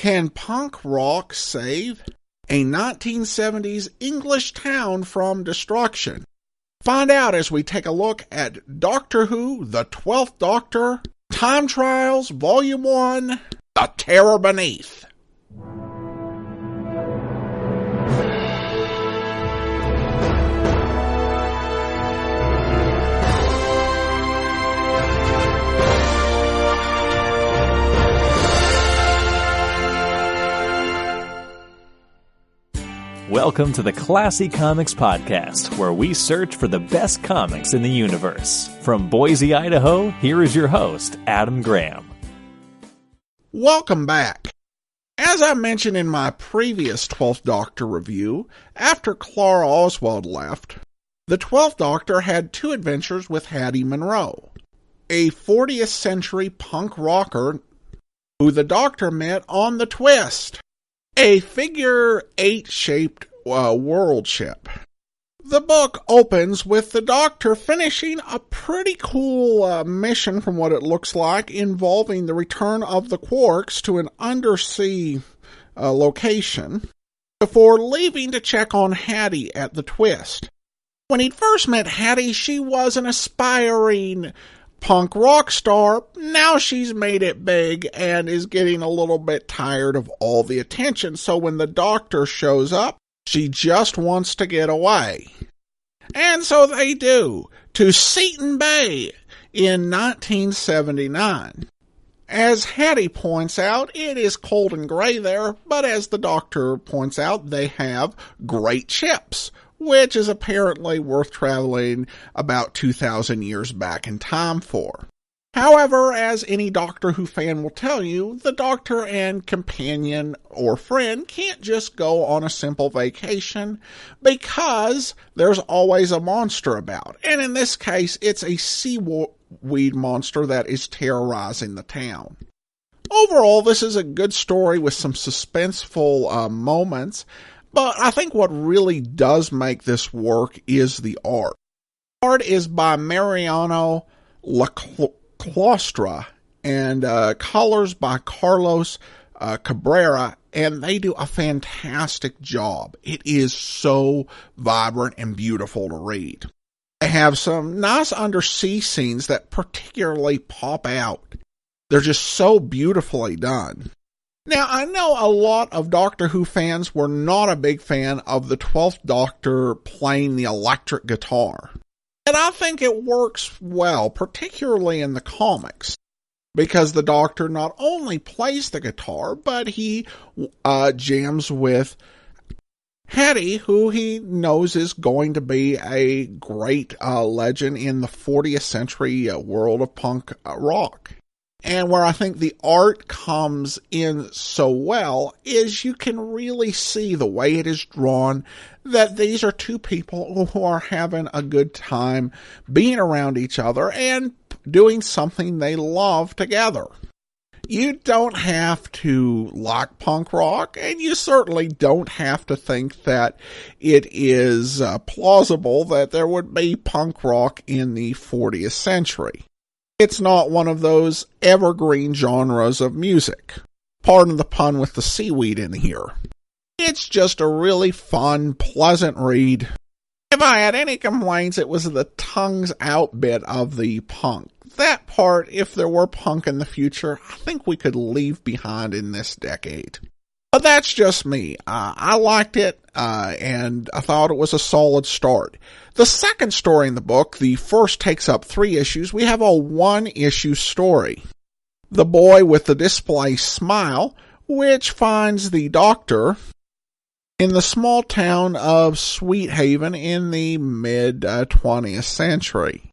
Can punk rock save a 1970s English town from destruction? Find out as we take a look at Doctor Who, the 12th Doctor, Time Trials, Volume 1, The Terror Beneath. Welcome to the Classy Comics Podcast, where we search for the best comics in the universe. From Boise, Idaho, here is your host, Adam Graham. Welcome back. As I mentioned in my previous 12th Doctor review, after Clara Oswald left, the 12th Doctor had two adventures with Hattie Monroe, a 40th century punk rocker who the Doctor met on the Twist, a figure 8-shaped world ship. The book opens with the Doctor finishing a pretty cool mission, from what it looks like, involving the return of the Quarks to an undersea location before leaving to check on Hattie at the Twist. When he'd first met Hattie, she was an aspiring punk rock star. Now she's made it big and is getting a little bit tired of all the attention. So when the Doctor shows up, she just wants to get away. And so they do, to Seton Bay in 1979. As Hattie points out, it is cold and gray there, but as the Doctor points out, they have great ships, which is apparently worth traveling about 2,000 years back in time for. However, as any Doctor Who fan will tell you, the Doctor and companion or friend can't just go on a simple vacation because there's always a monster about. And in this case, it's a seaweed monster that is terrorizing the town. Overall, this is a good story with some suspenseful moments. But I think what really does make this work is the art. The art is by Mariano Laclostra and colors by Carlos Cabrera, and they do a fantastic job. It is so vibrant and beautiful to read. They have some nice undersea scenes that particularly pop out. They're just so beautifully done. Now, I know a lot of Doctor Who fans were not a big fan of the 12th Doctor playing the electric guitar. And I think it works well, particularly in the comics, because the Doctor not only plays the guitar, but he jams with Hattie, who he knows is going to be a great legend in the 40th century world of punk rock. And where I think the art comes in so well is you can really see the way it is drawn that these are two people who are having a good time being around each other and doing something they love together. You don't have to like punk rock, and you certainly don't have to think that it is plausible that there would be punk rock in the 40th century. It's not one of those evergreen genres of music. Pardon the pun with the seaweed in here. It's just a really fun, pleasant read. If I had any complaints, it was the tongues out bit of the punk. That part, if there were punk in the future, I think we could leave behind in this decade. But that's just me. I liked it, and I thought it was a solid start. The second story in the book, the first takes up 3 issues. We have a 1-issue story. The Boy with the Display Smile, which finds the Doctor in the small town of Sweet Haven in the mid-20th century.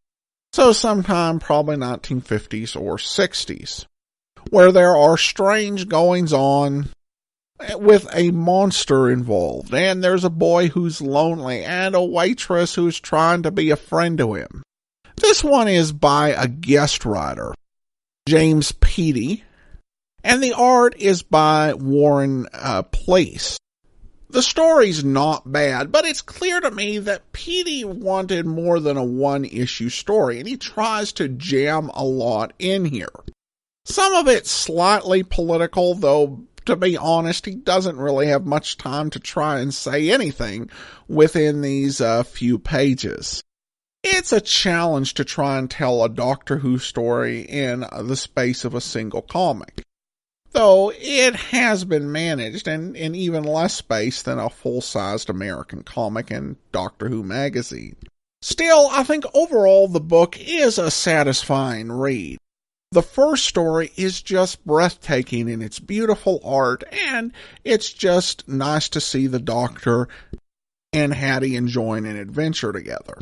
So sometime probably 1950s or 60s, where there are strange goings-on with a monster involved, and there's a boy who's lonely and a waitress who's trying to be a friend to him. This one is by a guest writer, James Peaty, and the art is by Warren Place. The story's not bad, but it's clear to me that Peaty wanted more than a 1-issue story, and he tries to jam a lot in here. Some of it's slightly political, though to be honest, he doesn't really have much time to try and say anything within these few pages. It's a challenge to try and tell a Doctor Who story in the space of a single comic, though it has been managed in even less space than a full-sized American comic in Doctor Who magazine. Still, I think overall the book is a satisfying read. The first story is just breathtaking in its beautiful art, and it's just nice to see the Doctor and Hattie enjoying an adventure together.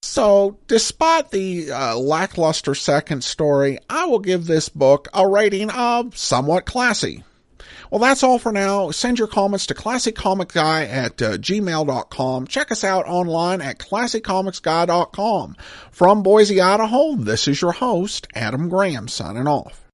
So, despite the lackluster second story, I will give this book a rating of somewhat classy. Well, that's all for now. Send your comments to classiccomicsguy@gmail.com. Check us out online at classiccomicsguy.com. From Boise, Idaho, this is your host, Adam Graham, signing off.